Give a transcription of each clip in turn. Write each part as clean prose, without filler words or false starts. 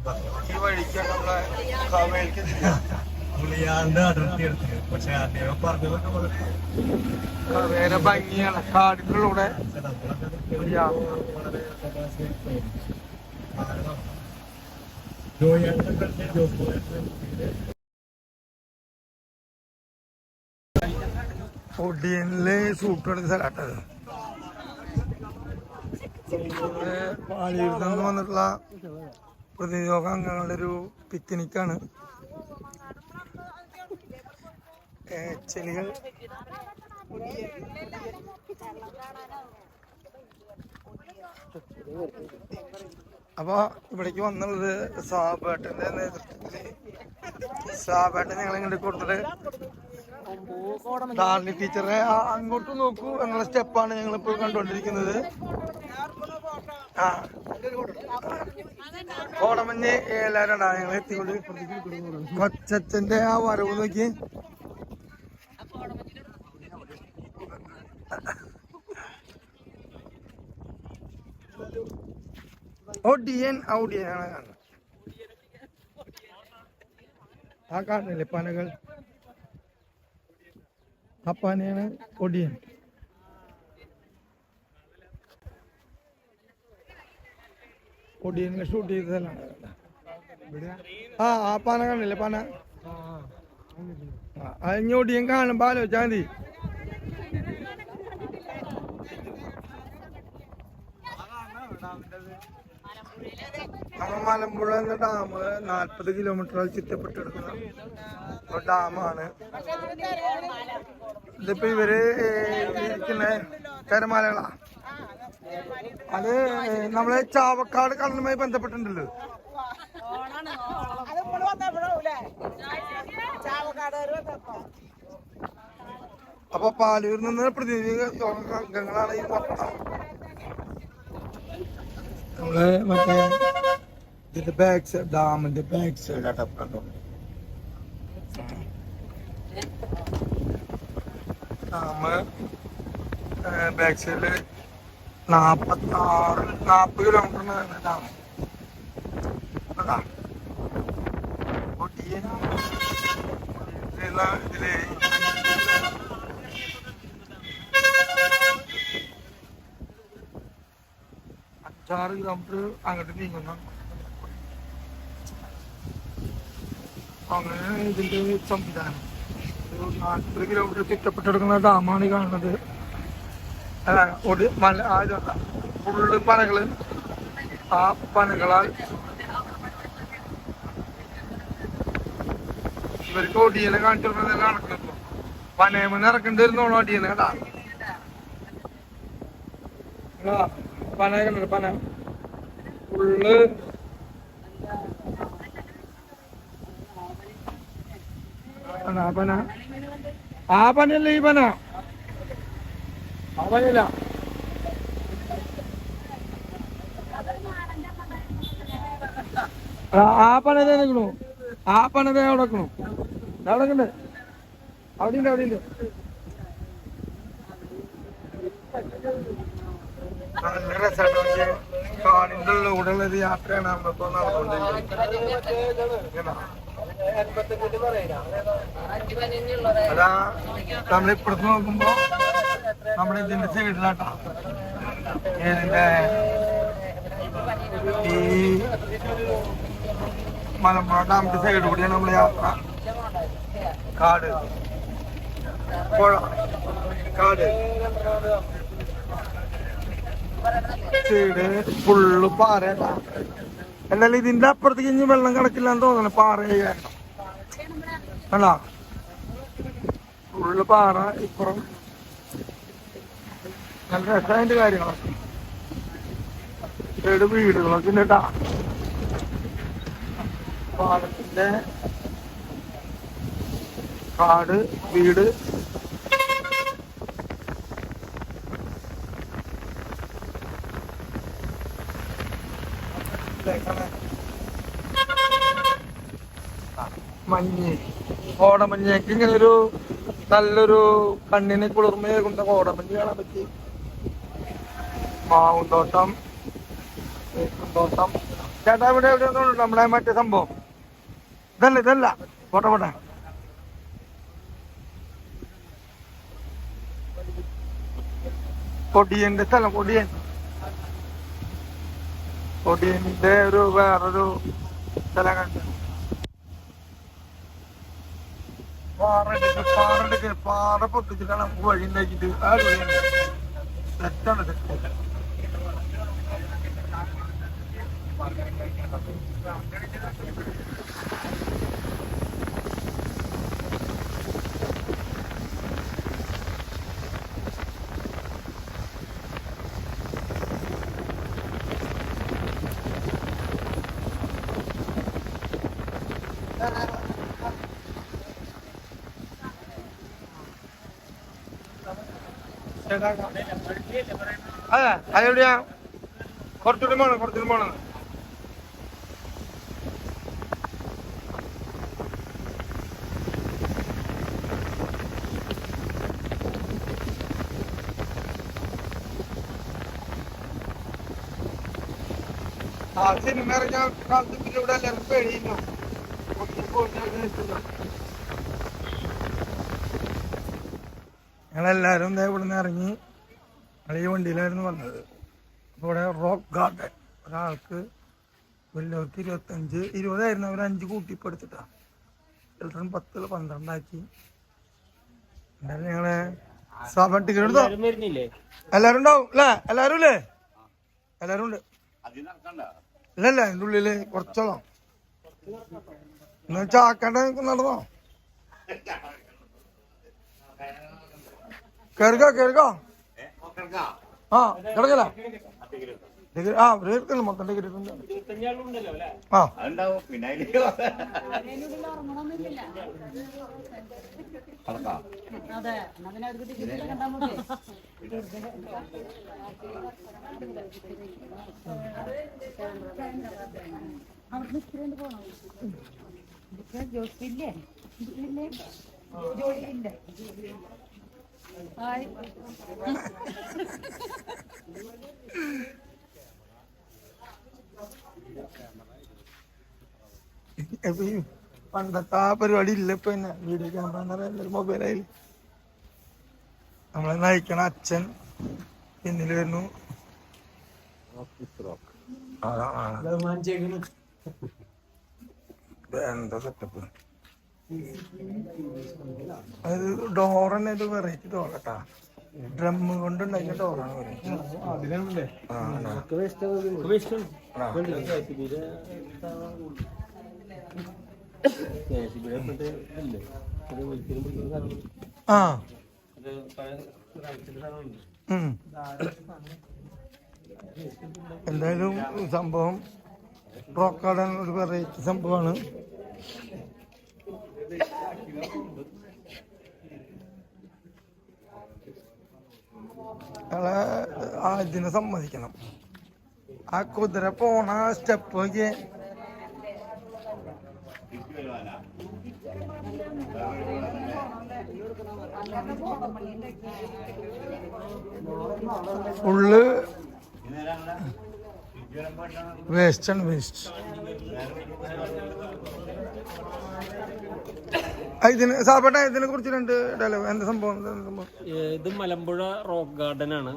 ഈ വഴിക്ക് നമ്മളെ കാവേരിക്ക് പുളിയാണ്ട് അതിർത്തി എടുത്തത്. പക്ഷെ അദ്ദേഹം പറഞ്ഞതൊക്കെ വളരെ ഭംഗിയാണ്. കാടിനുള്ളിലൂടെ ഒടിയനില് ഷൂട്ട് എടുത്ത സ്ഥലമാട്ടത്. പാലിയിൽ നിന്ന് വന്നിട്ടുള്ള പ്രതിരോധ അംഗങ്ങളുടെ ഒരു പിക്നിക്കാണ്. ചെളികൾ അപ്പൊ ഇവിടേക്ക് വന്നുള്ളത് സാബേട്ടന്റെ നേതൃത്വത്തില്. സാബേട്ടൻ ഞങ്ങൾ ഇങ്ങോട്ട് കൊടുത്തിട്ട് ഡാർലി ടീച്ചറെ അങ്ങോട്ട് നോക്കൂ എന്നുള്ള സ്റ്റെപ്പാണ് ഞങ്ങളിപ്പോൾ കണ്ടുകൊണ്ടിരിക്കുന്നത്. ആ കോടമഞ്ഞ് എല്ലാവരും ഉണ്ടാവും. ഞങ്ങൾ എത്തിക്കൊണ്ട് കൊച്ചച്ഛന്റെ ആ വരവ് നോക്കി. ഔഡിയനാണ് കാണുന്നത്. ആ കാണുന്നില്ലേ പനകൾ? ആ പനയാണ് ഒടിയൻ. ഒടിയനെ ഷൂട്ട് ചെയ്തതാണ്. ആ പന കാണില്ലേ പന? ഇനി ഒടിയൻ കാണുമ്പോ ആലോചിച്ചാൽ മതി. നമ്മൾ മലമ്പുഴ എന്ന ഡാം 40 കിലോമീറ്റർ ചുറ്റപ്പെട്ടെടുക്കുന്ന ഡാമാണ്. ഇതിപ്പോ ഇവര് ഇരിക്കുന്ന കരമാലകളാ. അത് നമ്മളെ ചാവക്കാട് കടലുമായി ബന്ധപ്പെട്ടിട്ടുണ്ടല്ലോ. അപ്പൊ പാലൂരിൽ നിന്ന് പ്രതിനിധി അംഗങ്ങളാണ് ഈ മൊത്തം. നമ്മള് മറ്റേ ഇതിന്റെ ബാക്ക് സൈഡ്, ഡാമിന്റെ ബാക്ക് സൈഡ് ആട്ടോ കണ്ടോ. ഡാം ബാക്ക് സൈഡില് 40 കിലോമീറ്ററിന് ഡാം. ഇതില് 5-6 കിലോമീറ്റർ അങ്ങോട്ട് നീങ്ങുന്ന അങ്ങനെ ഇതിന്റെ സംവിധാനം. ഒരു 40 കിലോമീറ്റർ ചുറ്റപ്പെട്ടെടുക്കുന്ന ഡാമാണ് ഈ കാണുന്നത്. ഫുള്ള് പനകള്. ആ പനകളാൽ ഇവർക്ക് ഒടിയനെ കാണിച്ചിരുന്നത് നടക്കുന്നു. പനയമന്ന് ഇറക്കേണ്ടി വരുന്നോളൂ ഒടിയനെ. കേട്ടാ പന കണ്ടോ? പന ഫുള്ള് പന. ആ പനയല്ല ഈ പന. ആ പനയില്ല. ആ പന നിൽക്കണു. ആ പന അവിടെ വെക്കണു. അവിടെ ഉണ്ട്. അവിടെ ഉണ്ട്. അവിടെ ഉണ്ട്. നല്ല രസമാണ്. കാടിന്റെ ഉള്ളിലുള്ള ഒരു യാത്രയാണ് നമ്മളിപ്പോ നടന്നുകൊണ്ടിരിക്കുന്നത്. അതാ നമ്മളിപ്പുറത്ത് നോക്കുമ്പോ നമ്മുടെ ഇതിന്റെ സൈഡിലാട്ടാ ഇതിന്റെ ഈ മലമ്പുഴ ഡാമിന്റെ സൈഡ് കൂടിയാണ് നമ്മള് യാത്ര. കാട്, പുഴ, കാട്, സൈഡ് ഫുള്ള് പാറ. എന്നാലും ഇതിന്റെ അപ്പുറത്തേക്ക് ഇനി വെള്ളം കിടക്കില്ലാന്ന് തോന്നണം. പാറയാ അല്ല, ഫുള്ള് പാറ. ഇപ്പുറം നല്ല രസമായിട്ട് കാര്യങ്ങളൊക്കെ. സൈഡ് വീടുകളൊക്കെ ഉണ്ട് കേട്ടാ. പാടത്തിന്റെ കാട്, വീട്. മഞ്ഞ്, കോടമഞ്ഞേക്ക് ഇങ്ങനെ ഒരു നല്ലൊരു കണ്ണിന് കുളിർമയേകുന്ന കോടമഞ്ഞ് കാണാൻ പറ്റി. മാവുന്തോട്ടം, തേക്കുംതോട്ടം. ചേട്ടാ ഇവിടെ എവിടെ ഒന്നും നമ്മളെ മറ്റേ സംഭവം ഇതല്ല പോട്ടെ പോട്ടെ. പൊടിയന്റെ സ്ഥലം പൊടിയന്റെ ഒരു വേറൊരു സ്ഥലം കണ്ട് പാറ പൊട്ടിച്ചിട്ടാണ് നമുക്ക് വഴി ഉണ്ടാക്കിട്ട് ആ തെറ്റാണ് തെറ്റ്. അതെ അതെവിടെയാ? കുറച്ചുകൂടി പോണം. ആ സിനിമ ഇറങ്ങിയ കാലത്ത് പിന്നെ ഇവിടെ എല്ലാവർക്കും പേടിയില്ല. ഞങ്ങളെല്ലാവരും ഇവിടെ നിന്ന് ഇറങ്ങി ഈ വണ്ടിയിലായിരുന്നു വന്നത്. അപ്പോൾ ഇവിടെ റോക്ക് ഗാർഡൻ ഒരാൾക്ക് വലിയവർക്ക് 20 അവർ 5 കൂട്ടിപ്പെടുത്തിട്ടാ ചിലപ്പോൾ 10 12 ആക്കി. എന്തായാലും ഞങ്ങളെ ടിക്കറ്റ് എടുത്തോ? എല്ലാരും ഉണ്ടാവും അല്ലേ? എല്ലാരും ഉണ്ട്. ഇല്ലല്ല അതിൻ്റെ ഉള്ളില് കുറച്ചോളാം എന്ന് ചാക്കണ്ട നടന്നോ? കേറിക്കോ ആ കിടക്കല ആ ഒരു മൊത്തം ടിക്കറ്റ് ആ ജോലിയില്ലേ ജോലിയില്ല ഹായ് പണ്ടത്തെ ആ പരിപാടി ഇല്ല. ഇപ്പൊ തന്നെ വീഡിയോ ക്യാമറ എല്ലാവരും മൊബൈലായി. നമ്മളെ നയിക്കണ അച്ഛൻ പിന്നിൽ വരുന്നു. എന്താ സെറ്റപ്പ്. അത് ഡോർ തന്നെ ഒരു വെറൈറ്റി ഡോറട്ടാ. ഡ്രം കൊണ്ടുണ്ടാക്കിയ ഡോറാണ് ആ എന്തായാലും സംഭവം റോക്ക് ഗാർഡൻ ഒരു വെറൈറ്റി സംഭവമാണ്. ഇതിനെ സമ്മതിക്കണം. ആ കുതിര പോണ സ്റ്റെപ്പ് നോക്കിയേ. Full waste. ഇതിനെ കുറിച്ച് 2 ഡയലോഗ്. എന്താ സംഭവം? ഇത് മലമ്പുഴ റോക്ക് ഗാർഡൻ ആണ്.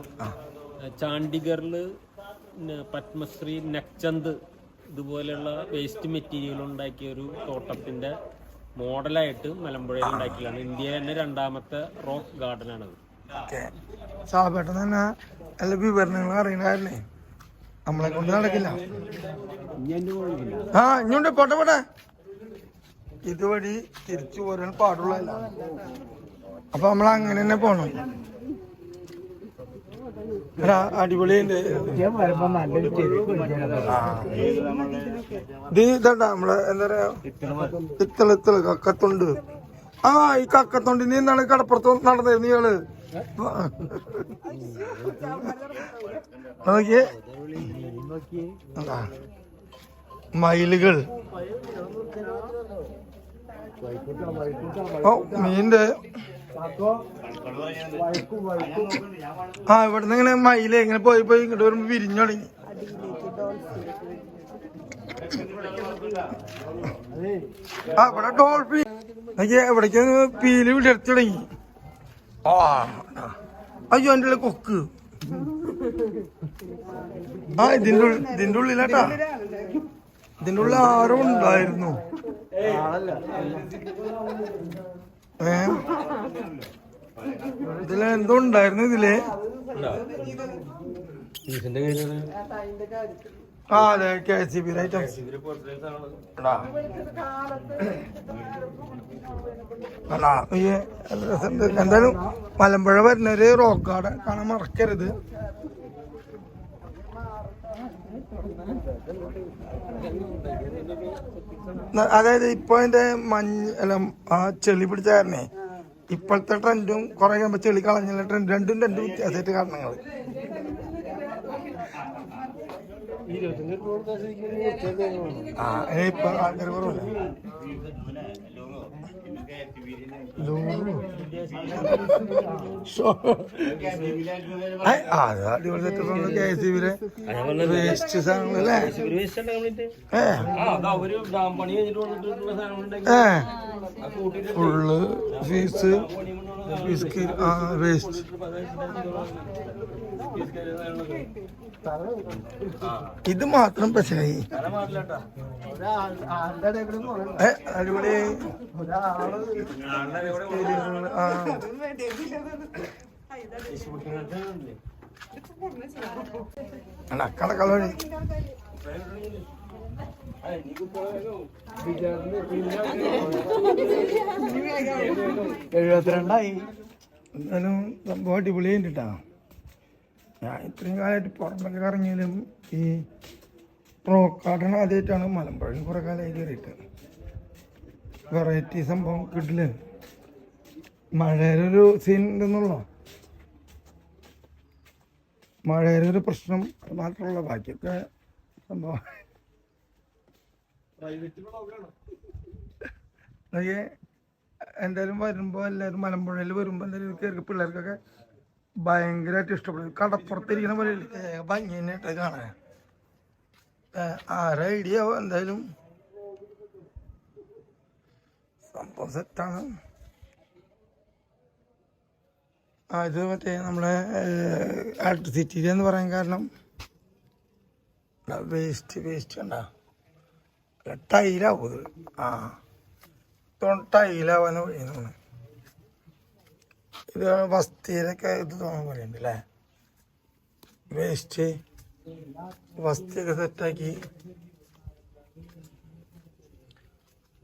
ചാണ്ഡിഗറില് പത്മശ്രീ നക്ചന്ദ് ഇതുപോലെയുള്ള വേസ്റ്റ് മെറ്റീരിയൽ ഉണ്ടാക്കിയ ഒരു തോട്ടത്തിന്റെ മോഡലായിട്ട് മലമ്പുഴയിൽ ഉണ്ടാക്കിയതാണ്. ഇന്ത്യയിലെ തന്നെ 2ാമത്തെ റോക്ക് ഗാർഡൻ ആണത്. സാബേട്ടൻ തന്നെ എല്ലാ വിവരണങ്ങൾ അറിയണേ. നമ്മളെ കൊണ്ട് നടക്കില്ല. ആ ഇഞ്ഞുണ്ട് പോട്ടെ. ഇതുവഴി തിരിച്ചു പോരാൻ പാടുള്ളതല്ല. അപ്പൊ നമ്മൾ അങ്ങനെ തന്നെ പോണം. അടിപൊളിയുണ്ട്. ഇതണ്ട നമ്മളെ എന്താ പറയാ ഇത്തള കക്കത്തുണ്ട്. ആ ഈ കക്കത്തൊണ്ടിൽ നിന്നാണ് കടപ്പുറത്ത് നടന്നിരുന്നു ഇയാള്. നോക്കിയേ മയിലുകൾ. ഓ മീൻ്റെ ആ ഇവിടുന്ന് ഇങ്ങനെ മയില് ഇങ്ങനെ പോയി ഇങ്ങോട്ട് വരുമ്പോ വിരിഞ്ഞു തുടങ്ങി. ആ ഇവിടെ ഡോൾഫിൻ എവിടേക്ക് പീല് വിടർത്തി തുടങ്ങി. ആ അയ്യോ എൻ്റെ ഉള്ളിൽ കൊക്ക്. ആ ഇതിന്റെ ഉള്ളിലാട്ടാ, ഇതിന്റെ ഉള്ളിൽ ആരോ ഉണ്ടായിരുന്നു. ഇതിലെന്തോ ഉണ്ടായിരുന്നു ഇതില്. ആ അതെ KCB ഐറ്റംസ്. എന്തായാലും മലമ്പുഴ വരുന്നൊരു റോക്ക് ഗാർഡൻ കാണാൻ മറക്കരുത്. അതായത് ഇപ്പൊ അതിന്റെ അല്ല ആ ചെളി പിടിച്ച കാരണേ ഇപ്പോഴത്തെ ട്രെൻഡും കുറെ കഴിയുമ്പോ ചെളി കളഞ്ഞ ട്രെൻഡ് രണ്ടും വ്യത്യാസമായിട്ട് കാരണങ്ങള്. ഇപ്പൊ ആൾക്കാർ കുറവില്ല. അടിപൊളി സെറ്റപ്പാണ് KCBയിലെ വേസ്റ്റ് സാധനങ്ങളല്ലേ. Full fees waste. ഇത് മാത്രം പശയായി. അടിപൊളി കടക്കളി 72 എന്നാലും സംഭവം അടിപൊളി കഴിഞ്ഞിട്ടാ. ഞാൻ ഇത്രയും കാലമായിട്ട് പുറത്തൊക്കെ ഇറങ്ങിയാലും ഈ റോക്ക് ഗാർഡൻ ആദ്യമായിട്ടാണ് മലമ്പുഴയിൽ കുറെ കാലമായി കയറിയിട്ട്. വെറൈറ്റി സംഭവം കിട്ടില്ല. മഴയൊരു സീൻ ഉണ്ടെന്നുള്ളൂ, മഴയൊരു പ്രശ്നം അത് മാത്രമുള്ള, ബാക്കിയൊക്കെ സംഭവം എന്തായാലും വരുമ്പോൾ എല്ലാവരും മലമ്പുഴയിൽ വരുമ്പോൾ എന്തായാലും കയറി പിള്ളേർക്കൊക്കെ ഭയങ്കരമായിട്ട് ഇഷ്ടപ്പെടും. കടപ്പുറത്തിരിക്കുന്ന പോലെ ഭംഗി തന്നെയായിട്ട് കാണാൻ. ആരെ ഐഡിയ ആവും. എന്തായാലും സംഭവം സെറ്റാണ്. ഇത് മറ്റേ നമ്മളെ ഇലക്ട്രിസിറ്റി എന്ന് പറയാൻ കാരണം വേസ്റ്റ് കണ്ട ടൈലാവും ഇത്. ടൈലാവാൻ വഴിയെന്നാണ്. ഇത് വസ്തിയിലൊക്കെ ഇത് തോന്നാൻ പറയുന്നുണ്ട് അല്ലേ. വേസ്റ്റ് വസ്തിയൊക്കെ സെറ്റാക്കി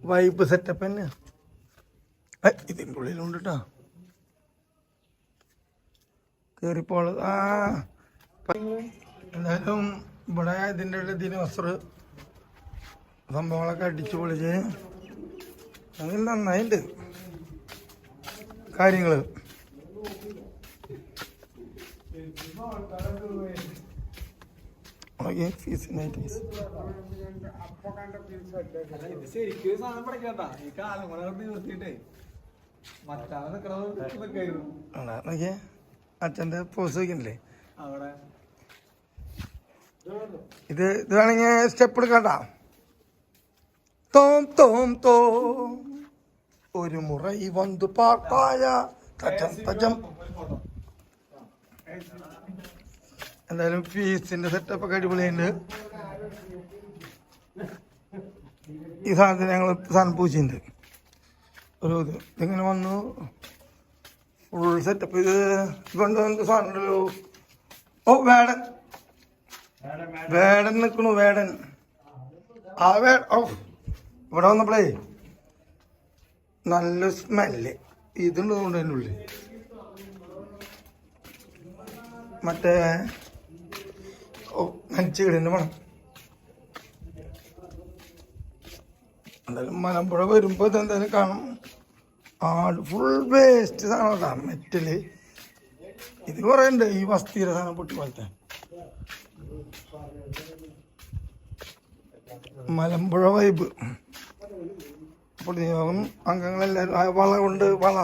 വൈബ് സെറ്റപ്പ് തന്നെ. ഇതിൻ്റെ ഉള്ളിലുണ്ട് കേട്ടോ കയറിപ്പോൾ. എന്തായാലും ഇവിടെ ഇതിൻ്റെ ദിനവസ്ത്ര സംഭവങ്ങളൊക്കെ അടിച്ചു പൊളിച്ച് അങ്ങനെ നന്നായിട്ടുണ്ട് കാര്യങ്ങള്. അച്ഛൻ്റെ പോസ് വയ്ക്കണില്ലേ ഇത് വേണമെങ്കിൽ സ്റ്റെപ്പ് എടുക്കണ്ട. തോം തോം തോം ഒരു മുറൈ വന്നു പാട്ടായ തജം തജം. എന്തായാലും ഫീസിന്റെ സെറ്റപ്പ് ഒക്കെ അടിപൊളിയുണ്ട്. ഈ സാധനത്തിന് ഞങ്ങൾ സാധനം പൂച്ചിട്ടുണ്ട് ഒരു ഇതിങ്ങനെ വന്നു ഫുൾ സെറ്റപ്പ്. ഇത് കൊണ്ട് സാധനം ഉണ്ടല്ലോ. ഓ വേടൻ വേടൻ നിൽക്കണു വേടൻ. ആ ഓ ഇവിടെ വന്നപ്പോഴേ നല്ല സ്മെല്ല് ഇതുണ്ട് കൊണ്ട് അതിൻ്റെ ഉള്ളിൽ. മറ്റേ ഓ നനച്ചുകിടൻ്റെ മണം. എന്തായാലും മലമ്പുഴ വരുമ്പോൾ ഇതെന്തായാലും കാണും. ഫുൾ വേസ്റ്റ് സാധനം കേട്ടോ മെറ്റല്. ഇത് കുറേ ഉണ്ട് ഈ വസ്തിയുടെ സാധനം പൊട്ടി പോലത്തെ. മലമ്പുഴ വൈബ്. പൊടിയോഗം അംഗങ്ങളെല്ലാവരും വള കൊണ്ട് വള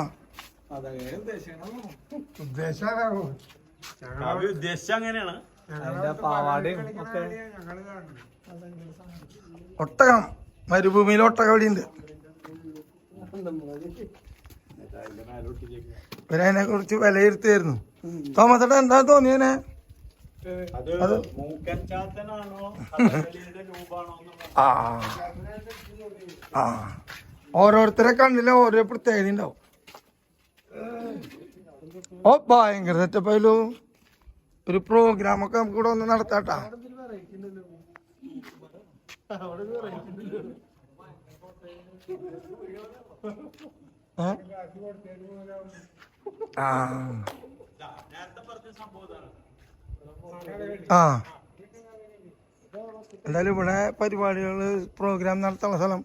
ഉദ്ദേശം അങ്ങനെയാണ്. പാവാടയും ഒക്കെ ഒട്ടകം മരുഭൂമിയിൽ ഒട്ടകം ഇവിടെ ഉണ്ട്. ഇവരതിനെ കുറിച്ച് വിലയിരുത്തിയായിരുന്നു. തോമസ് ഏട്ടാ എന്താ തോന്നിയതിനെ? അത് ആ ആ ഓരോരുത്തരെ കണ്ണിലെ ഓരോ പ്രത്യേകത ഉണ്ടാവും. ഓ ഭയങ്കര സെറ്റപ്പായാലോ. ഒരു പ്രോഗ്രാമൊക്കെ നമുക്ക് ഇവിടെ ഒന്ന് നടത്താട്ടാ. ആ എന്തായാലും ഇവിടെ പരിപാടികള് പ്രോഗ്രാം നടത്താനുള്ള സ്ഥലം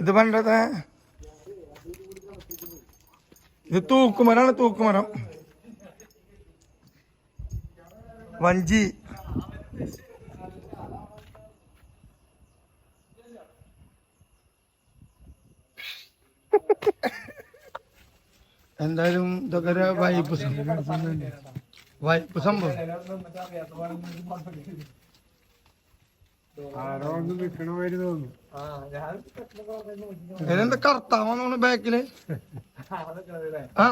ഇത് പണ്ടത്തെ ഇത് തൂക്കുമരാണ്. തൂക്കുമരം വഞ്ചി എന്തായാലും ഇതൊക്കെ ഒരു വൈബ് സംഭവം. ഇതിനെന്താ കർത്താവാന്ന് ബാക്കില്? ആ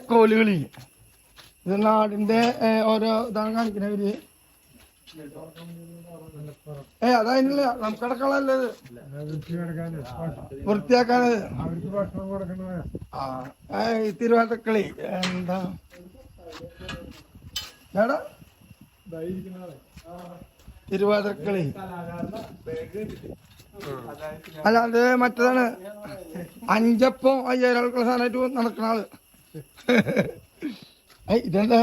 കോലുകളി ഇത് നാടിന്റെ ഓരോ ഇതാണ് കാണിക്കുന്നവര്. അതതിനുള്ള നമുക്ക് കിടക്കാനല്ലത്, വൃത്തിയാക്കാനത്. തിരുവാതിരക്കളി എന്താ തിരുവാതിരക്കളി അല്ല, അത് മറ്റേതാണ്. അഞ്ചപ്പം 5000 ആൾക്കുള്ള സാധനമായിട്ട് നടക്കുന്ന ആള്. ഇതെന്താ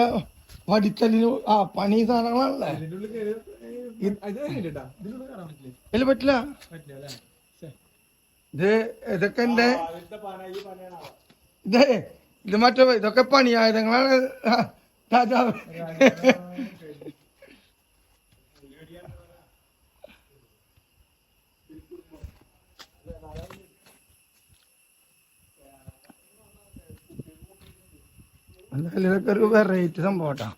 വടിക്കല്ലിന് പണി സാധനങ്ങളാണല്ലേ. ഇതില് പറ്റില്ല. ഇതൊക്കെ എന്റെ ഇത് മറ്റേ ഇതൊക്കെ പണിയായുധങ്ങളാണ് രാജാവ്. എന്തായാലും ഇതൊക്കെ ഒരു വെറൈറ്റി സംഭവം കേട്ടോ.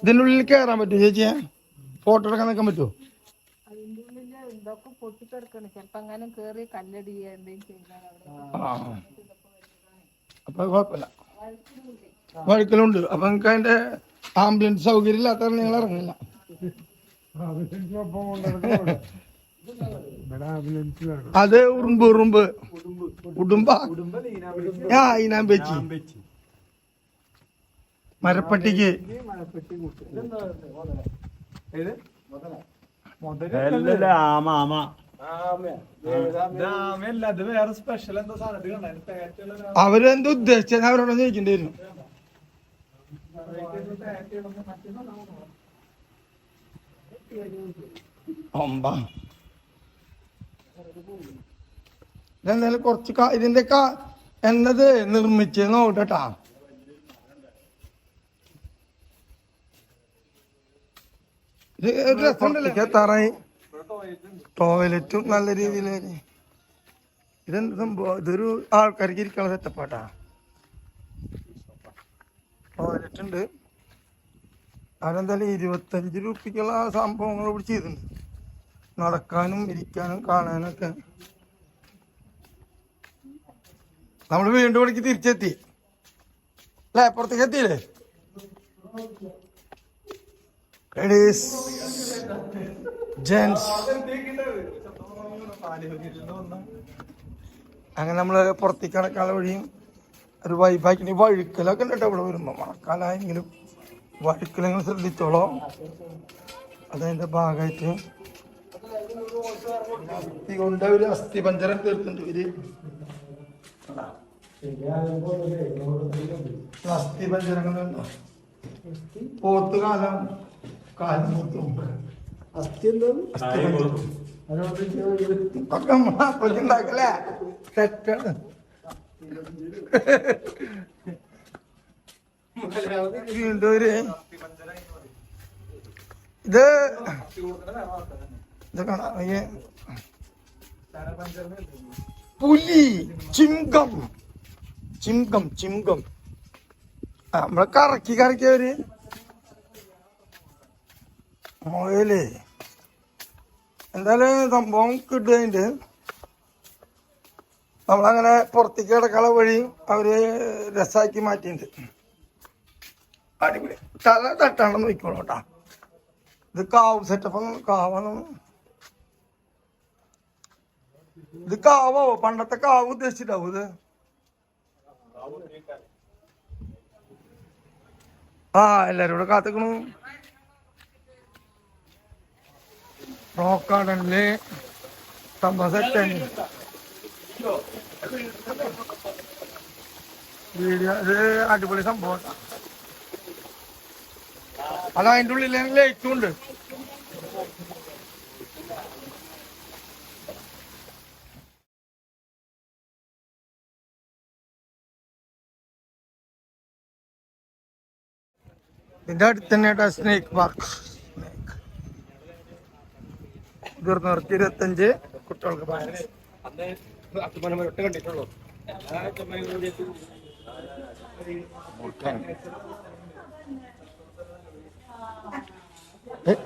ഇതിനുള്ളിൽ കയറാൻ പറ്റുമോ ചേച്ചിയെ? ഫോട്ടോ എടുക്കാൻ നിൽക്കാൻ പറ്റുമോ? അപ്പൊ കുഴപ്പമില്ല, വഴുക്കലുണ്ട്. അപ്പൊ നിങ്ങൾക്ക് അതിന്റെ ആംബുലൻസ് സൗകര്യം ഇല്ലാത്ത നിങ്ങൾ ഇറങ്ങില്ല. അത് ഉറുമ്പ് ഈനാമ്പേച്ചി മരപ്പട്ടിക്ക് അവരെന്ത് ഉദ്ദേശിച്ചത് അവരോട് ചോദിക്കേണ്ടി വരും. ഇതെന്തായാലും കുറച്ച് ഇതിന്റെ എന്നത് നിർമ്മിച്ച് നോക്കട്ടാ. ഇത് രസമുണ്ടല്ലേ. ടോയ്ലറ്റും നല്ല രീതിയിൽ. ഇതെന്ത് സംഭവം? ഇതൊരു ആൾക്കാർക്ക് ഇരിക്കാനുള്ള സെറ്റപ്പാട്ടാ. ടോയ്ലറ്റ് ഉണ്ട്. അവരെന്തായാലും 25 രൂപയ്ക്കുള്ള സംഭവങ്ങൾ ഇവിടെ ചെയ്തിട്ടുണ്ട്. നടക്കാനും ഇരിക്കാനും കാണാനും ഒക്കെ. നമ്മൾ വീണ്ടും ഇവിടേക്ക് തിരിച്ചെത്തി അല്ലേ? പുറത്തേക്ക് എത്തിയില്ലേ? ലേഡീസ് ജെന്റ്സ് അങ്ങനെ നമ്മള് പുറത്തേക്ക് കിടക്കാനുള്ള വഴിയും ഒരു വൈബാക്കി. വഴുക്കലൊക്കെ ഉണ്ട് കേട്ടോ ഇവിടെ വരുമ്പോ. മഴക്കാലായെങ്കിലും വഴുക്കലങ്ങൾ ശ്രദ്ധിച്ചോളോ. അതതിന്റെ ഭാഗമായിട്ട് കൊണ്ട് ഒരു അസ്ഥി പഞ്ചരം തീർക്കുന്നുണ്ട് ഇവര്. അസ്ഥി പഞ്ചരങ്ങളുണ്ടോ? പോത്ത് കാലം പോത്തും അസ്ഥി ഉണ്ടാക്കല്ലേ തെറ്റാണ്. വീണ്ടും ഇത് ഇത് കാണാം. പുലി, ചിങ്കം, ചിങ്കം, ചിങ്കം. നമ്മളെ കറക്കിയവര് മുയല്. എന്തായാലും സംഭവം കിട്ടുന്നുണ്ട്. നമ്മളങ്ങനെ പുറത്തേക്ക് കിടക്കാനുള്ള വഴി അവര് രസാക്കി മാറ്റിയിട്ടുണ്ട്. അടിപൊളി. തല തട്ടാണെന്ന് നോക്കിക്കോളൂ കേട്ടാ. ഇത് കാവ് സെറ്റപ്പ്. കാവാണ് ഇത്. കാവോ പണ്ടത്തെ കാവ് ഉദ്ദേശിച്ചിട്ടാവും ഇത്. എല്ലാരും ഇവിടെ കാത്തിക്കണു. റോക്ക് ഗാർഡനില് സംഭവം സെറ്റാണ്. വീഡിയോ ഇത് അടിപൊളി സംഭവം. അല്ല അതിൻ്റെ ഉള്ളിൽ ലൈറ്റും ഉണ്ട്. ഇതിന്റെ അടുത്ത് തന്നെ സ്നേക്ക് പാർക്ക്. നിർത്തി 25 കുട്ടികൾക്ക് പാർക്ക്.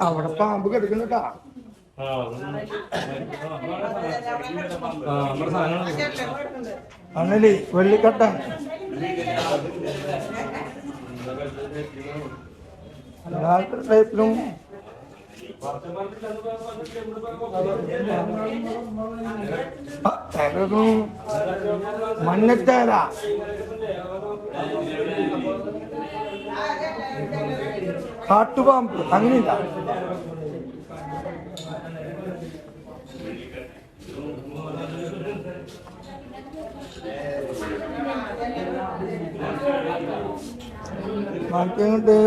അവിടെ പാമ്പ് കിടക്കുന്നുട്ടാ. അന്നലി വെള്ളിക്കട്ട എല്ലാ ടൈപ്പിലും മഞ്ഞച്ചാര, കാട്ടുപാമ്പ്, അങ്ങനെയില്ല. ബാക്കിയുണ്ട്.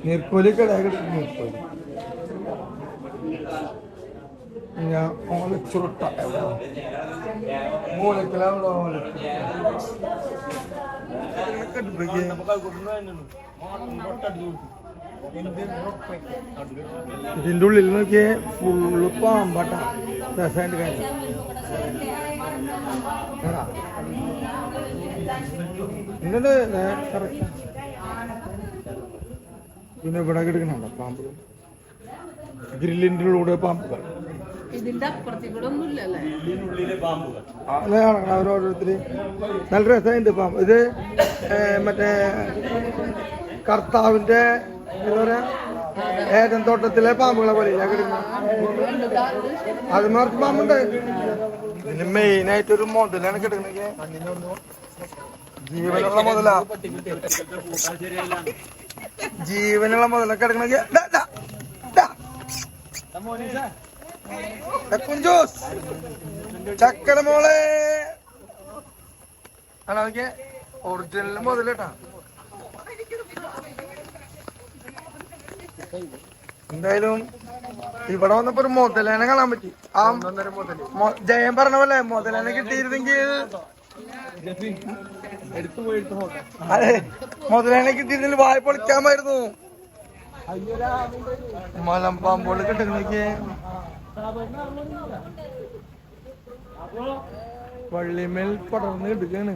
നീർക്കോലി കിടക്കിടക്ക് നീർക്കോലി. ഞാൻ ഓലച്ചുരുട്ട മൂലക്കലാണോ? ഇതിൻ്റെ ഉള്ളിൽ നോക്കിയേ ഫുള്ള് പാമ്പാട്ട. രസമായിട്ട് കാര്യം. എന്നിട്ട് കറക്റ്റ്. പിന്നെ ഇവിടെ കിടക്കണുണ്ടോ പാമ്പുകൾ? ഗ്രില്ലിൻ്റെ ഉള്ളിലൂടെ പാമ്പുകൾ. അവരോരോരുത്തര് നല്ല രസമുണ്ട് പാമ്പ്. ഇത് മറ്റേ കർത്താവിന്റെ എന്താ പറയാ ഏതൻ തോട്ടത്തിലെ പാമ്പുകളെ പോലെ കിടക്കുന്നത്. അത് മറിച്ച് പാമ്പുണ്ട്. ഇതിന് മെയിനായിട്ടൊരു മുതലാണ് കിടക്കണെങ്കിൽ. ജീവനുള്ള മുതലാ. ജീവനുള്ള മുതലൊക്കെ കിടക്കണെങ്കിൽ കുഞ്ചൂസ് ചക്കര മോളെ ആണോ? ഒറിജിനൽ മുതലേട്ടാ. എന്തായാലും ഇവിടെ വന്നപ്പോ ഒരു മുതലേനെ കാണാൻ പറ്റി. ആ ജയൻ പറഞ്ഞ പോലെ മുതലേനെ കിട്ടിയിരുന്നെങ്കിൽ, അതെ മുതലേനെ കിട്ടിയിരുന്നെങ്കിൽ വായ പൊളിക്കാമായിരുന്നു. മലമ്പാമ്പോള് കിട്ടുന്നെനിക്ക് വള്ളിമേൽ പടർന്ന് കിട്ടുകയാണ്.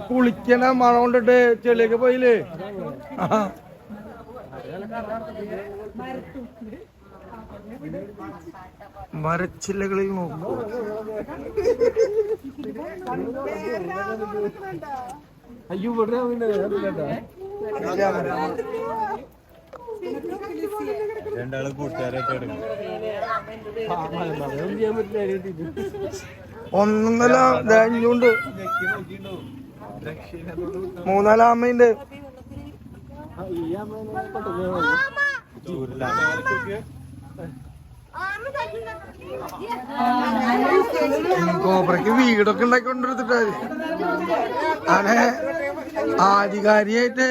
കുളിക്കണ മഴ കൊണ്ടിട്ട് ചെളിയൊക്കെ പോയില്ലേ. മരച്ചില്ലകളിൽ നോക്കൂ. അയ്യോ രണ്ടാള് കൂട്ടുകാരായിട്ട് ഒന്നല്ല ധാന്യുണ്ട്. 3-4 ആമയുണ്ട്. കോബ്രയ്ക്ക് വീടൊക്കെ ഉണ്ടാക്കിക്കൊണ്ടിരുത്തിട്ടാ. അങ്ങനെ ആധികാരിയായിട്ട്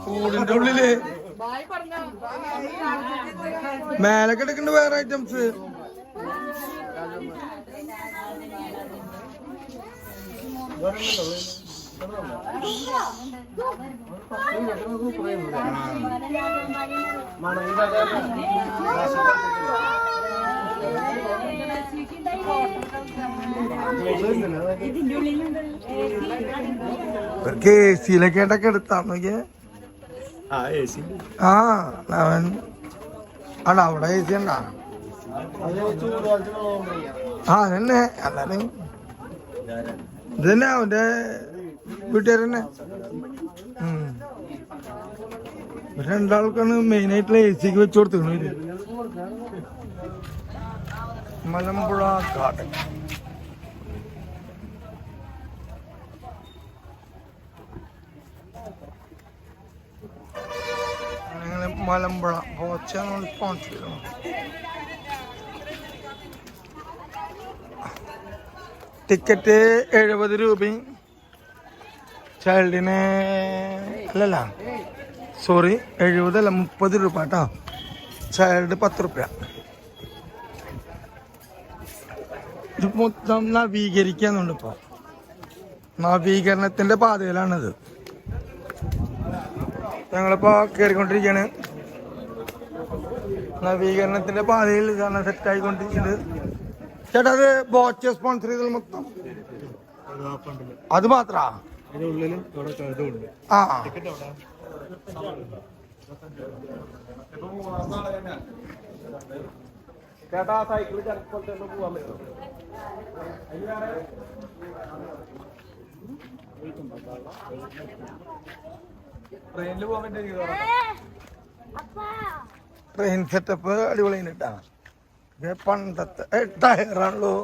കൂടിന്റെ ഉള്ളില് മേലൊക്കെ എടുക്കണ്ട് വേറെ ഐറ്റംസ്. കേസിയിലൊക്കെ ആയിട്ടൊക്കെ എടുത്താ നോക്കിയേ. ആ അവൻ ആടാ അവിടെ എ സി ഉണ്ടാ. ആ അതന്നെ. എന്നാലും ഇത് തന്നെ അവന്റെ വീട്ടുകാർ തന്നെ. രണ്ടാൾക്കാണ് മെയിൻ ആയിട്ടുള്ള എ സിക്ക് വെച്ച് കൊടുത്തിരുന്നു. ഇത് മലമ്പുഴ ഗാർഡൻ. മലമ്പുഴ പോച്ചാണ് സ്പോൺസർ ചെയ്തു. ടിക്കറ്റ് 70 രൂപയും ചൈൽഡിന് അല്ലല്ല സോറി 70 അല്ല 30 രൂപ കേട്ടോ. ചൈൽഡ് 10 രൂപ. ഇത് മൊത്തം നവീകരിക്കാന്നുണ്ട്. ഇപ്പോൾ നവീകരണത്തിന്റെ പാതയിലാണിത്. ഞങ്ങളിപ്പോ കയറിക്കൊണ്ടിരിക്കുകയാണ്. നവീകരണത്തിന്റെ പാതയിൽ സെറ്റ് ആയിക്കൊണ്ടിരിക്കുന്നത്. ചേട്ടാ അത് ബോച്ച് സ്പോൺസർ ചെയ്തത് മൊത്തം അത് മാത്രാ? ആ ചേട്ടാ സൈക്കിൾ ചിലപ്പോൾ പോവാൻ പറ്റും. ട്രെയിനിൽ പോകാൻ പറ്റിയ ട്രെയിൻ സെറ്റപ്പ് അടിപൊളിയാണ് കേട്ടാ. പണ്ടത്തെ ടയറാണല്ലോ.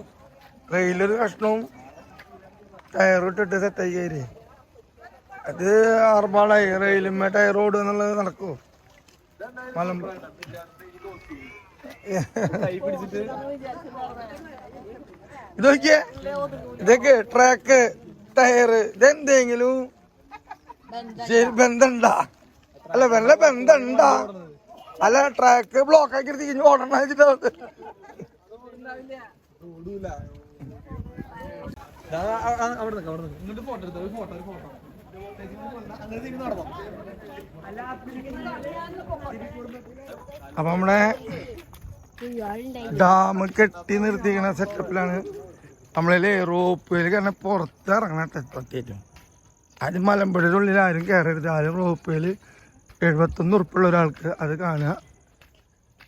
റെയിലൊരു കഷ്ണവും ടയറും ഇട്ടിട്ട് സെറ്റായി കയറി. അത് ആർഭാടായി. റെയിലുമ്മ ടയർ ഓടുക എന്നുള്ളത് നടക്കുമോ? മലമ്പുഴ ഇതൊക്കെ ഇതൊക്കെ ട്രാക്ക് ടയറ് ഇതെന്തെങ്കിലും ശരി ബന്ധണ്ടാ? അല്ല വല്ല ബന്ധണ്ടാ? അല്ല ട്രാക്ക് ബ്ലോക്ക് ആക്കി തിരിഞ്ഞ് ഓടണ വെച്ചിട്ട് അപ്പൊ നമ്മുടെ ഡാം കെട്ടി നിർത്തിക്കുന്ന സെറ്റപ്പിലാണ്. നമ്മളതില് റോപ്പുവേല് കാരണം പുറത്ത് ഇറങ്ങണ പ്രത്യേകിച്ചും. അത് മലമ്പുഴയുടെ ഉള്ളിൽ ആരും കയറരുത്. ആരും റോപ്പുവേല് 71 ഉറുപ്പുള്ള ഒരാൾക്ക് അത് കാണുക.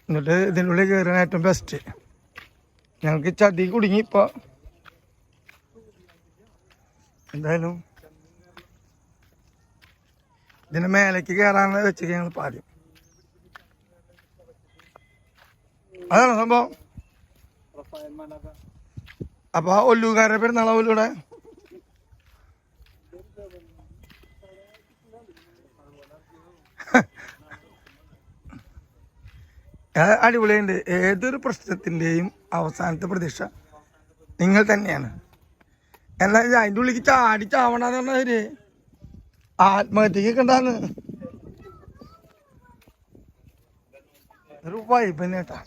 എന്നിട്ട് ഇതിൻ്റെ ഉള്ളിൽ കയറാൻ ഏറ്റവും ബെസ്റ്റ്. ഞങ്ങൾക്ക് ചതി കുടുങ്ങി. ഇപ്പോൾ എന്തായാലും ഇതിൻ്റെ മേലേക്ക് കയറാനുള്ള വെച്ച് ഞങ്ങൾ ആദ്യം. അതാണ് സംഭവം. അപ്പൊ ഒല്ലൂക്കാരുടെ പെരുന്നാളാവൂല്ലോ ഇവിടെ. അടിപൊളിയുണ്ട്. ഏതൊരു പ്രശ്നത്തിന്റെയും അവസാനത്തെ പ്രതീക്ഷ നിങ്ങൾ തന്നെയാണ്. എന്നാൽ അതിൻ്റെ ഉള്ളിലേക്ക് ചാടി ചാവണ്ടെന്ന് പറഞ്ഞവര് ആത്മഹത്യക്ക് ഉണ്ടാന്ന് ഒരു വൈബ് തന്നെ കേട്ടാ.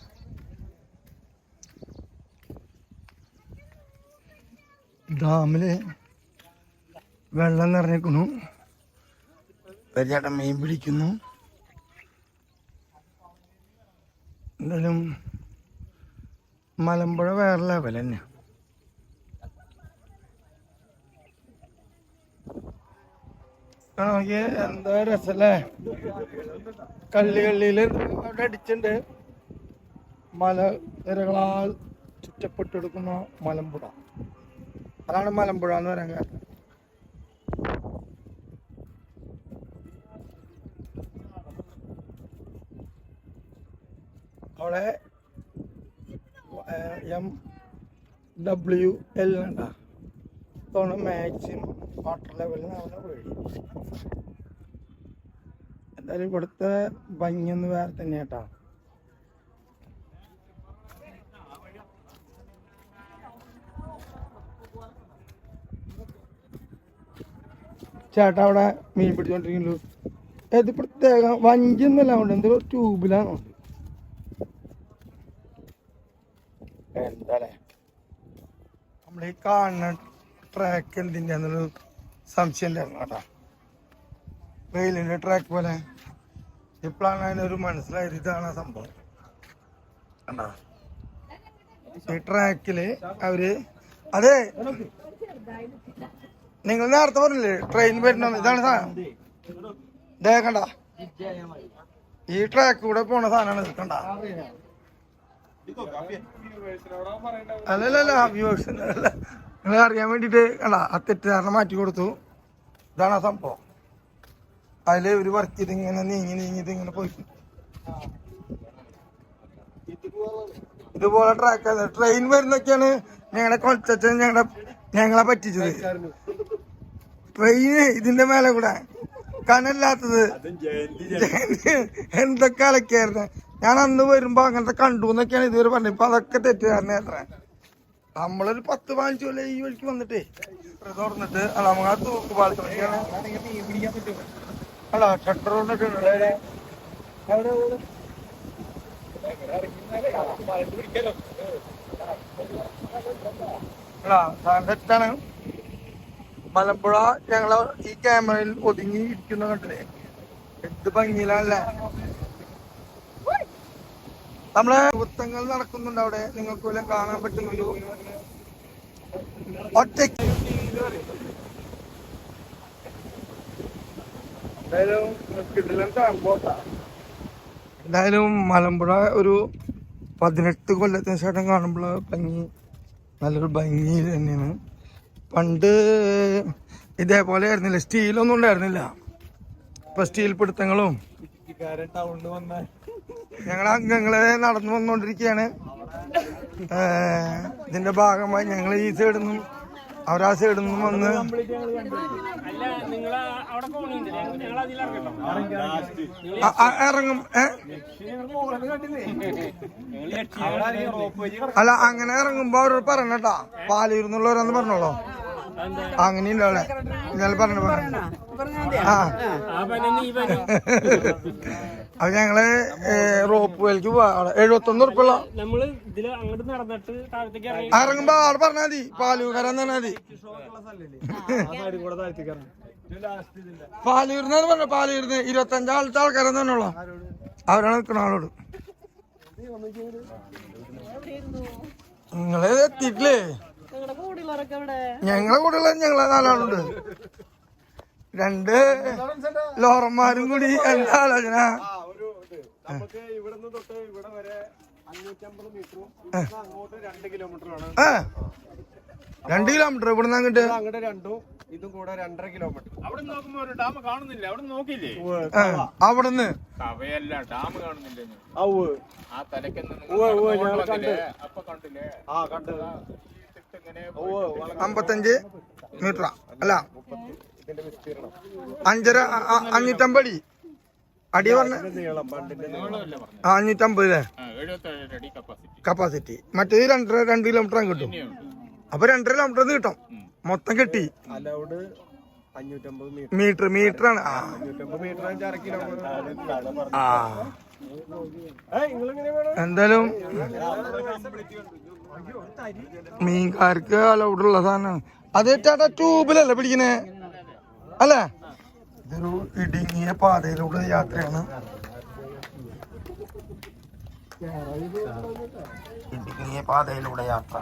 ഡാമില് വെള്ളം നിറഞ്ഞിരിക്കുന്നു. ഒരു ചേട്ടൻ മീൻ പിടിക്കുന്നു. എന്തായാലും മലമ്പുഴ വേറെ ലെവൽ തന്നെ. നോക്കിയ എന്താ രസല്ലേ. കള്ളികളില് അവിടെ അടിച്ചിട്ടുണ്ട്. മലനിരകളാൽ ചുറ്റപ്പെട്ടെടുക്കുന്ന മലമ്പുഴ. അതാണ് മലമ്പുഴ എന്ന് പറയാൻ കാരണം. അവിടെ MWL ഉണ്ടാ മാക്സിമം വാട്ടർ ലെവലിനാവുന്ന വഴി. എന്തായാലും ഇവിടുത്തെ ഭംഗിയൊന്ന് വേറെ തന്നെ കേട്ടാ. ചേട്ടാ അവിടെ മീൻ പിടിച്ചോണ്ടിരിക്കുന്നു. ഇത് പ്രത്യേക വഞ്ചി എന്നല്ല കൊണ്ട് എന്തോ ട്യൂബിലാണ് എന്താ നമ്മൾ ഈ കാണുന്ന ട്രാക്ക് എന്തിൻ്റെ എന്നൊരു സംശയം ഉണ്ടായിരുന്നു കേട്ടോ. റെയിലിൻ്റെ ട്രാക്ക് പോലെ ഇപ്പോഴാണ് അതിനൊരു മനസ്സിലായത് ഇതാണ് ആ സംഭവം കണ്ടോ. ഈ ട്രാക്കില് അവര് അതെ നിങ്ങൾ നേരത്തെ പറഞ്ഞില്ലേ ട്രെയിൻ വരുന്ന ഇതാണ് സാധനം. ഇതേ കണ്ട ഈ ട്രാക്ക് കൂടെ പോണ സാധനമാണ് കണ്ട. അല്ലല്ല വ്യൂവേഴ്സ് നിങ്ങൾ അറിയാൻ വേണ്ടിട്ട് കണ്ട ആ തെറ്റുകാരണം മാറ്റി കൊടുത്തു. ഇതാണ് ആ സംഭവം. അതില് ഒരു വർക്ക് ചെയ്ത് ഇങ്ങനെ നീങ്ങിട്ട് ഇങ്ങനെ പോയി ഇതുപോലെ ട്രാക്ക് ട്രെയിൻ വരുന്നൊക്കെയാണ് ഞങ്ങളെ കൊച്ചച്ഛൻ ഞങ്ങളെ പറ്റിച്ചത്. ട്രെയിന് ഇതിന്റെ മേലെ കൂടെ കനല്ലാത്തത് എന്തൊക്കെ അലക്കായിരുന്നു. ഞാൻ അന്ന് വരുമ്പോ അങ്ങനത്തെ കണ്ടു എന്നൊക്കെയാണ് ഇതുവരെ പറഞ്ഞത്. ഇപ്പൊ അതൊക്കെ തെറ്റുകാരനെ അത്ര. നമ്മളൊരു 10-15 കൊല്ലം ഈ വഴിക്ക് വന്നിട്ടേ തുറന്നിട്ട് അല്ല നമുക്ക് ആ തൂക്ക് പാളിക്കാണ് അല്ല ഷട്ടർ കൊണ്ടിട്ട് തെറ്റാണ്. മലമ്പുഴ ഞങ്ങളെ ഈ ക്യാമറയിൽ ഒതുങ്ങി ഇരിക്കുന്ന കണ്ടില്ലേ എന്ത് ഭംഗിയിലല്ലേ. നമ്മളെ വൃത്തങ്ങൾ നടക്കുന്നുണ്ട് അവിടെ. നിങ്ങൾക്ക് വല്ലതും കാണാൻ പറ്റുന്നൊരു ഒറ്റയ്ക്ക് എന്തായാലും മലമ്പുഴ ഒരു 18 കൊല്ലത്തിന് ശേഷം കാണുമ്പോൾ ഭംഗി നല്ലൊരു ഭംഗി തന്നെയാണ്. പണ്ട് ഇതേപോലെ ആയിരുന്നില്ല, സ്റ്റീലൊന്നും ഉണ്ടായിരുന്നില്ല. ഇപ്പൊ സ്റ്റീൽ പിടുത്തങ്ങളും ഞങ്ങളെ അംഗങ്ങളെ നടന്നു വന്നുകൊണ്ടിരിക്കുകയാണ്. ഇതിന്റെ ഭാഗമായി ഞങ്ങൾ ഈ സൈഡിൽ നിന്നും അവരാ സൈഡിൽ നിന്നും വന്ന് ഇറങ്ങും. അല്ല അങ്ങനെ ഇറങ്ങുമ്പോ അവരോട് പറഞ്ഞട്ടാ പാലൂർന്നുള്ളവരാന്ന് പറഞ്ഞോളൂ. അങ്ങനെയുണ്ടോ അവിടെ ഇന്നലെ പറഞ്ഞു ആ അത് ഞങ്ങള് റോപ്പ് വേലേക്ക് പോവാ. 71 ഉറുപ്പുള്ള ഇറങ്ങുമ്പോ ആള് പറഞ്ഞാൽ മതി പാലൂർക്കാരെന്ന് പറഞ്ഞാൽ മതി. പാലൂർന്ന് പറഞ്ഞ പാലൂർന്ന് 25 ആൾക്കാരെന്ന് പറഞ്ഞോളൂ. അവരാണ് നിൽക്കണ ആളോട്. നിങ്ങള് എത്തിയിട്ടില്ലേ? ഞങ്ങളെ കൂടെയുള്ള ഞങ്ങളെ 4 ആളുണ്ട്. 2 ലോറന്മാരും കൂടി എന്താ ആലോചന. നമുക്ക് ഇവിടുന്ന് തൊട്ട് ഇവിടെ വരെ 550 മീറ്ററും അങ്ങോട്ട് 2 കിലോമീറ്ററാണ്. 2 കിലോമീറ്റർ ഇവിടുന്ന് അങ്ങോട്ട് അങ്ങോട്ട് 2 ഇതും കൂടെ 2.5 കിലോമീറ്റർ. അവിടെ നോക്കുമ്പോ ഒരു ഡാം കാണുന്നില്ല. അവിടെ നോക്കില്ലേ അവിടുന്ന് കവയല്ല ഡാം കാണുന്നില്ലേ? ആ തലക്കെന്ന് അപ്പൊ കണ്ടില്ലേ? ആ കണ്ടു. 55 മീറ്ററാ അല്ല 550 അടി അടി പറഞ്ഞ 550 അല്ലേ കപ്പാസിറ്റി. മറ്റേത് 2 കിലോമീറ്റർ കിട്ടും. അപ്പൊ 2.5 കിലോമീറ്റർ കിട്ടും മൊത്തം കിട്ടി. മീറ്ററാണ്. എന്തായാലും മീൻകാർക്ക് അലൗഡുള്ള സാധനം അത് ചേട്ടാ. ട്യൂബിലല്ലേ പിടിക്കണേ അല്ലേ? ഇതൊരു ഇടുങ്ങിയ പാതയിലൂടെ യാത്രയാണ്. ഇടുങ്ങിയ പാതയിലൂടെ യാത്ര.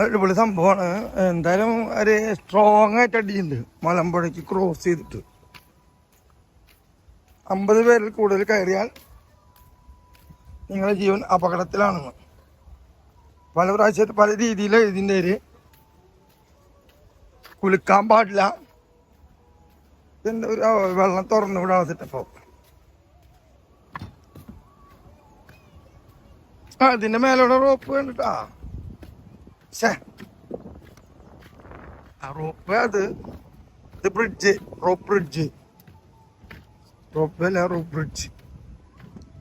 അടിപൊളി സംഭവമാണ്. എന്തായാലും ഒരു സ്ട്രോങ് ആയിട്ട് അടിയുണ്ട് മലമ്പുഴയ്ക്ക് ക്രോസ് ചെയ്തിട്ട്. 50 പേരിൽ കൂടുതൽ കയറിയാൽ നിങ്ങളുടെ ജീവൻ അപകടത്തിലാണെന്ന് പല പ്രാവശ്യത്ത് പല രീതിയിൽ ഇതിൻ്റെ ഒരു കുളിക്കാൻ പാടില്ല. ഇതിൻ്റെ ഒരു വെള്ളം തുറന്നു വിടാൻ സെറ്റപ്പോ. ഇതിന്റെ മേലോടെ റോപ്പ് കണ്ടിട്ടാ. റോപ്പ് അത് ഇത് ബ്രിഡ്ജ്, റോപ്പ് ബ്രിഡ്ജ്, റോപ്പ് അല്ല റോപ്പ് ബ്രിഡ്ജ്.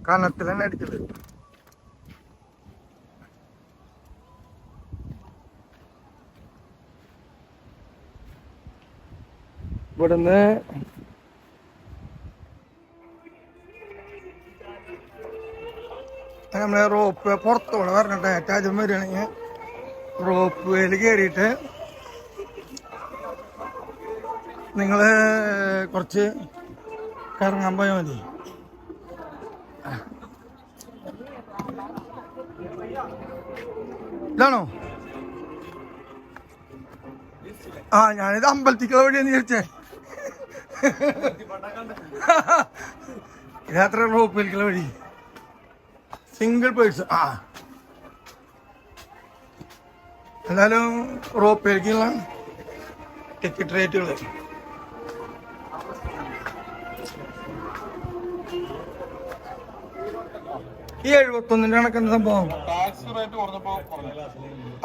കനത്തിൽ തന്നെ അടിച്ചത്. ഇവിടുന്ന് നമ്മളെ റോപ്പ് പുറത്തോടെ പറഞ്ഞിട്ട് ഏറ്റവും വരികയാണെങ്കിൽ റോപ്പ് വേയിൽ കയറിയിട്ട് നിങ്ങൾ കുറച്ച് കറങ്ങാൻ പോയാൽ മതി. ഇതാണോ? ആ ഞാനിത് അമ്പലത്തിക്കുള്ള വഴിയെന്ന് വിചാരിച്ചേ. ഇതത്ര റോപ്പിലേക്കുള്ള വഴി, സിംഗിൾ പേഴ്സൺ. ആ എന്തായാലും റോപ്പിലേക്കുള്ള ടിക്കറ്റ് റേറ്റുകൾ ഈ 71 കണക്കെന്താ സംഭവം?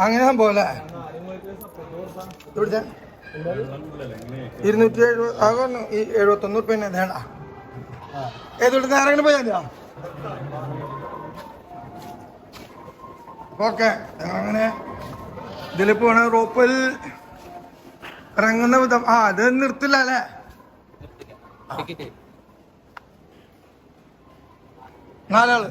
അങ്ങനെ സംഭവം അല്ലേ? 270 ആകുന്നു. ഈ 71 ഉറുപ്പ്യ വേണ്ട. ഏതോട്ട് നേരെ അങ്ങനെ പോയാലോ? ഓക്കെ, ഞങ്ങളങ്ങനെ ഇതിൽ പോണ റോപ്പിൽ ഇറങ്ങുന്ന വിധം. ആ അത് നിർത്തില്ല അല്ലേ? നാലാള്.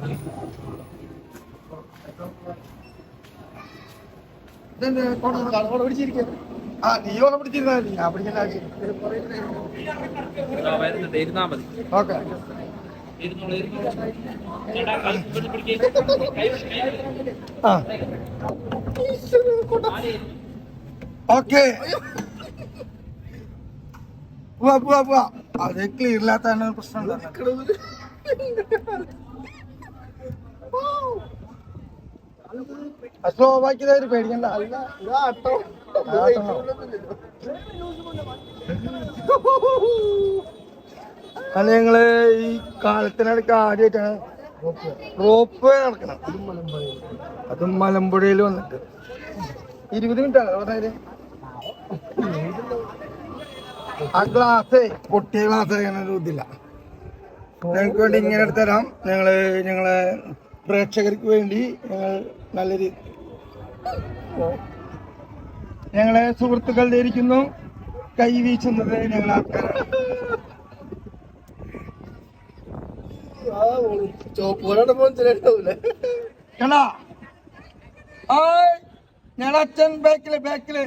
ആ നീ ഓളെ പിടിച്ചിരുന്നാ മതി, ഞാൻ പിടിക്കേണ്ട ആവശ്യം. ഓക്കെ ആ ഓക്കെ പോവാ പോവാ പോവാ. അത് ക്ലിയർ ഇല്ലാത്താണ് പ്രശ്നം. സ്ലോ ആക്കിയതായി പേടിക്കണ്ട. അത് ഞങ്ങള് ഈ കാലത്തിനടുക്ക് ആദ്യമായിട്ടാണ് റോപ്പ് നടക്കണം. അതും മലമ്പുഴയിൽ വന്നിട്ട് 20 മിനിറ്റാണ് പറഞ്ഞാല്. ആ ഗ്ലാസ് പൊട്ടിയ ഗ്ലാസ് അങ്ങനെ ഇതില്ല. ഞങ്ങൾക്ക് വേണ്ടി ഇങ്ങനെ എടുത്തരാം. ഞങ്ങളെ പ്രേക്ഷകർക്ക് വേണ്ടി നല്ലൊരു ഞങ്ങളെ സുഹൃത്തുക്കൾ ധരിക്കുന്നു. കൈ വീശുന്നത് ഞങ്ങൾ ആൾക്കാരാണ്. കണ്ടാ ഞാൻ അച്ഛൻ ബാക്കില്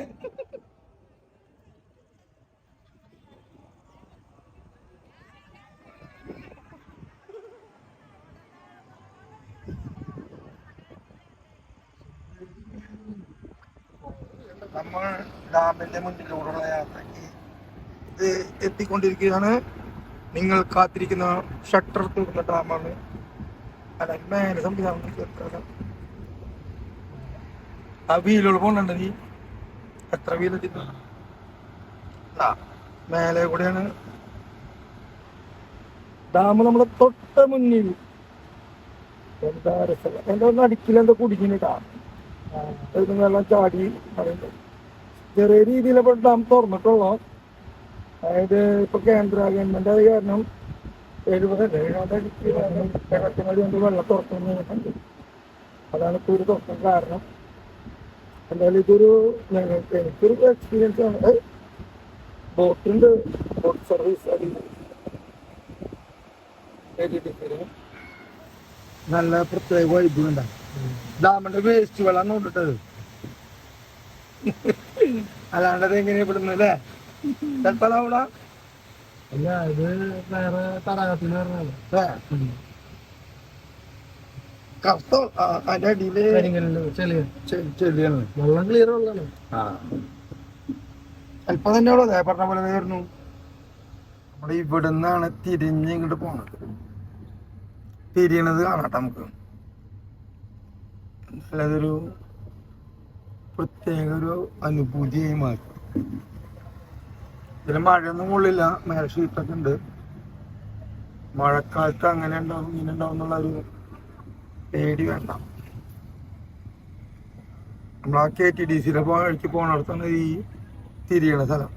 നമ്മൾ ഡാമിന്റെ മുന്നിലൂടെയുള്ള യാത്രയ്ക്ക് ഇത് എത്തിക്കൊണ്ടിരിക്കുകയാണ്. നിങ്ങൾ കാത്തിരിക്കുന്ന ഷട്ടർ തുറന്ന ഡാമാണ്. അല്ല മേലെ സംവിധാനം ആ വീലുകൾ പോകണ്ട. നീ എത്ര വീലെത്തിക്കുന്നു? മേലെ കൂടെയാണ് ഡാം. നമ്മളെ തൊട്ട മുന്നിൽ എന്താ രസം. എന്റെ ഒന്ന് അടിക്കിലെന്തോ കുടിക്കുന്നിട്ടാ വെള്ളം ചാടി പറയുന്നത്. ചെറിയ രീതിയിലിപ്പോൾ ഡാം തുറന്നിട്ടുള്ളൂ. അതായത് ഇപ്പൊ കേന്ദ്ര ഗവൺമെന്റ് അത് കാരണം 70 അടിക്ക് വെള്ളത്തിനടി വെള്ളം തുറക്കുന്നുണ്ട്. അതാണ് ഇപ്പോൾ ഒരു തുറക്കാൻ കാരണം. എന്തായാലും ഇതൊരു എനിക്കൊരു എക്സ്പീരിയൻസ് ആണ്. ബോട്ടുണ്ട്, ബോട്ട് സർവീസ് അത് നല്ല പ്രത്യേക വൈബ് ഉണ്ടാവും. ഡാമിന്റെ വേസ്റ്റ് വെള്ളം കൊണ്ടിട്ടത് അല്ലാണ്ടത് എങ്ങനെയാ ഇവിടുന്ന് അല്ലേ? ചിലപ്പോ അതവിടെ അല്ല, ഇത് വേറെ തടാകത്തിന് കറുത്ത അതിന്റെ അടിയില് ചെളിയാണ്. വെള്ളം ക്ലിയർ വെള്ളമാണ്. ചിലപ്പോ തന്നെ അവിടെ പറഞ്ഞ പോലെ വരുന്നു. നമ്മുടെ ഇവിടുന്നാണ് തിരിഞ്ഞ് ഇങ്ങോട്ട് പോണത്. തിരിയണത് കാണാട്ടെ നമുക്ക്. അതൊരു പ്രത്യേക ഒരു അനുഭൂതിയായി മാറി. ഇതിന് മഴയൊന്നും കൊള്ളില്ല, മേലെ ഷീറ്റൊക്കെ ഉണ്ട്. മഴക്കാലത്ത് അങ്ങനെ ഉണ്ടാവും ഇങ്ങനെ ഉണ്ടാവും എന്നുള്ളൊരു പേടി വേണ്ട. നമ്മളാ KTDCയുടെ വഴിക്ക് പോണടത്താണ് ഈ തിരിയണ സ്ഥലം.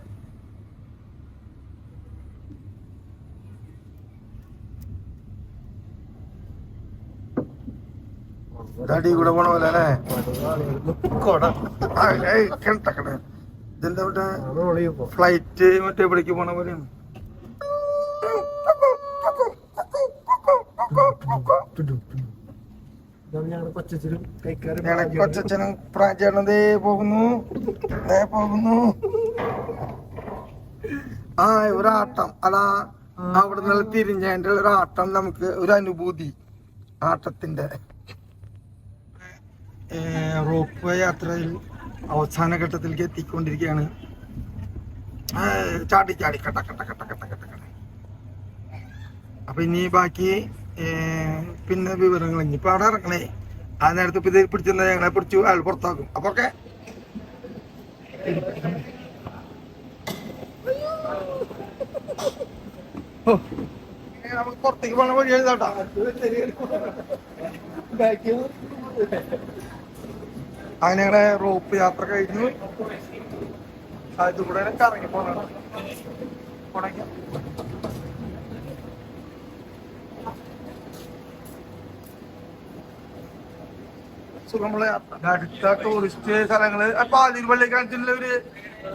അടി കൂടെ പോണ പോലെ അല്ലേ? കിണട്ടക്കണേ. ഇതെന്താ ഇവിടെ ഫ്ലൈറ്റ് മറ്റേ ഇവിടേക്ക് പോണ പോലെയാണ്. കൊച്ചനും പ്രാചേട്ടനും ദേ പോകുന്നു. ആ ഒരാട്ടം അതാ അവിടെ നിന്ന് തിരിഞ്ഞതിന്റെ ഒരാട്ടം, നമുക്ക് ഒരു അനുഭൂതി ആട്ടത്തിന്റെ. റോപ്പ് വേ യാത്രയിൽ അവസാന ഘട്ടത്തിലേക്ക് എത്തിക്കൊണ്ടിരിക്കുകയാണ്. ചാടി ചാടി കട്ട കട്ട കട്ട കട്ട കട്ട കട്ട. അപ്പൊ ഇനി ബാക്കി പിന്നെ വിവരങ്ങൾ ഇനിയിപ്പോ അവിടെ ഇറങ്ങണേ. ആ നേരത്തെ ഇപ്പൊ ഇത് പിടിച്ചിരുന്ന ഞങ്ങളെ പിടിച്ചു അയാൾ പുറത്താക്കും. അപ്പൊ ഒക്കെ നമുക്ക് പുറത്തേക്ക് പോണ വഴി എഴുതാട്ടാ. അങ്ങനെ ഞങ്ങളുടെ റോപ്പ് യാത്ര കഴിഞ്ഞു. അത് കൂടെ കറങ്ങി പോണ സുഖമുള്ള യാത്ര. അടുത്ത ടൂറിസ്റ്റ് സ്ഥലങ്ങള് പാലൂർ പള്ളിക്കാലത്തുള്ള ഒരു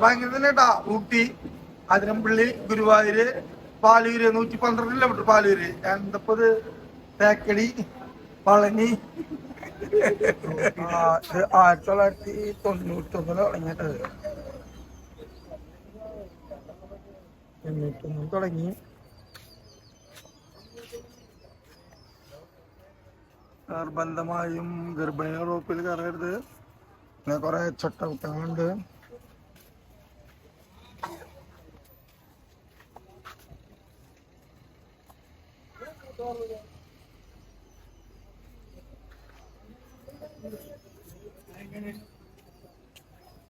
ഭയങ്കര തന്നെ കേട്ടാ. ഊട്ടി, അതിരമ്പള്ളി, ഗുരുവായൂര്, പാലൂര് 112 കിലോമീറ്റർ പാലൂര്. എന്തപ്പത് തേക്കടി, പളനി. 1999 തുടങ്ങിയിട്ടത്. 99 തുടങ്ങി. നിർബന്ധമായും ഗർഭിണികൾ റോപ്പിൽ കയറരുത്. പിന്നെ കുറെ ചട്ടവട്ടങ്ങളുണ്ട്.